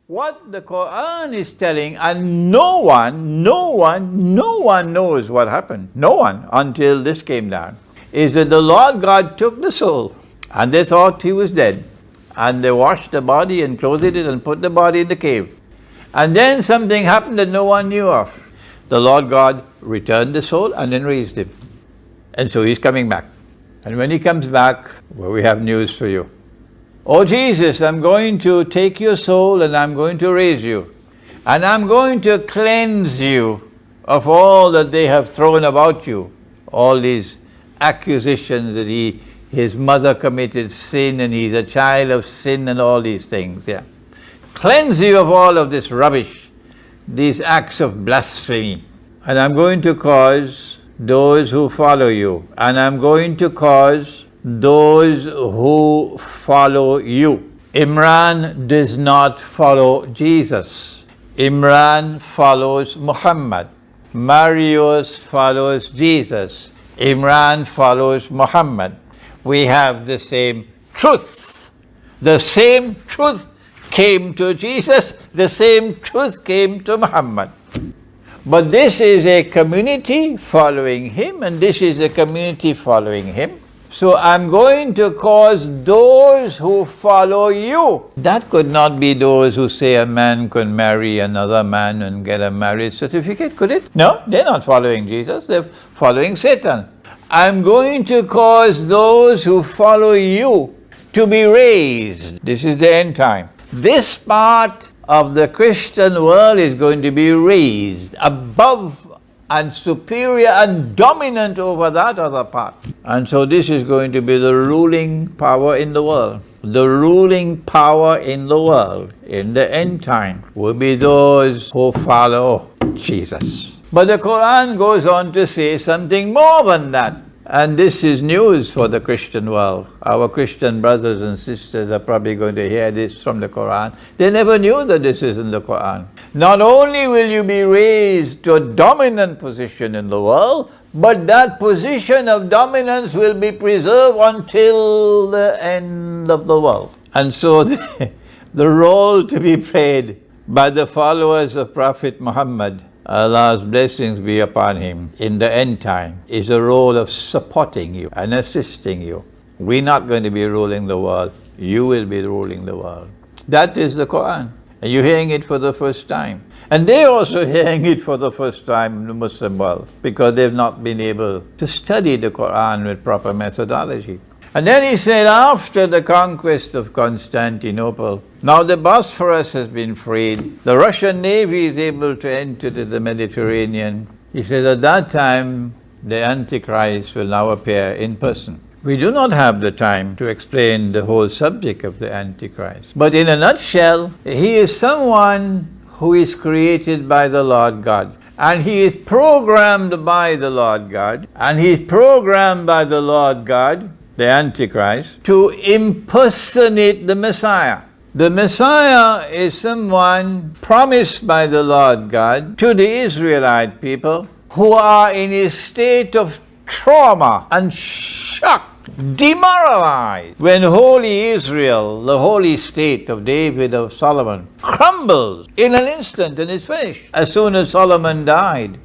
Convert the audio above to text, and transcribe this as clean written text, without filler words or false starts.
what the Quran is telling, and no one knows what happened. No one, until this came down, is that the Lord God took the soul, and they thought he was dead, and they washed the body and clothed it and put the body in the cave. And then something happened that no one knew of. The Lord God returned the soul and then raised him. And so he's coming back. And when he comes back, well, we have news for you. Oh Jesus, I'm going to take your soul and I'm going to raise you. And I'm going to cleanse you of all that they have thrown about you. All these accusations that his mother committed sin and he's a child of sin and all these things. Yeah. Cleanse you of all of this rubbish, these acts of blasphemy. And I'm going to cause those who follow you, and I'm going to cause those who follow you. Imran does not follow Jesus. Imran follows Muhammad. Marius follows Jesus. Imran follows Muhammad. We have the same truth. The same truth came to Jesus, the same truth came to Muhammad. But this is a community following him, and this is a community following him. So I'm going to cause those who follow you. That could not be those who say a man can marry another man and get a marriage certificate, could it? No, they're not following Jesus, they're following Satan. I'm going to cause those who follow you to be raised. This is the end time. This part of the Christian world is going to be raised above and superior and dominant over that other part. And so this is going to be the ruling power in the world. The ruling power in the world in the end time will be those who follow Jesus. But the Quran goes on to say something more than that. And this is news for the Christian world. Our Christian brothers and sisters are probably going to hear this from the Quran. They never knew that this is in the Quran. Not only will you be raised to a dominant position in the world, but that position of dominance will be preserved until the end of the world. And so the role to be played by the followers of Prophet Muhammad, Allah's blessings be upon him, in the end time, is a role of supporting you and assisting you. We're not going to be ruling the world. You will be ruling the world. That is the Quran. And you're hearing it for the first time. And they're also hearing it for the first time in the Muslim world, because they've not been able to study the Quran with proper methodology. And then he said, after the conquest of Constantinople, now the Bosphorus has been freed, the Russian Navy is able to enter the Mediterranean. He said, at that time, the Antichrist will now appear in person. We do not have the time to explain the whole subject of the Antichrist. But in a nutshell, he is someone who is created by the Lord God. And he is programmed by the Lord God. And he is programmed by the Lord God, the Antichrist, to impersonate the Messiah. The Messiah is someone promised by the Lord God to the Israelite people who are in a state of trauma and shock, demoralized, when holy Israel, the holy state of David, of Solomon, crumbles in an instant and is finished. As soon as Solomon died,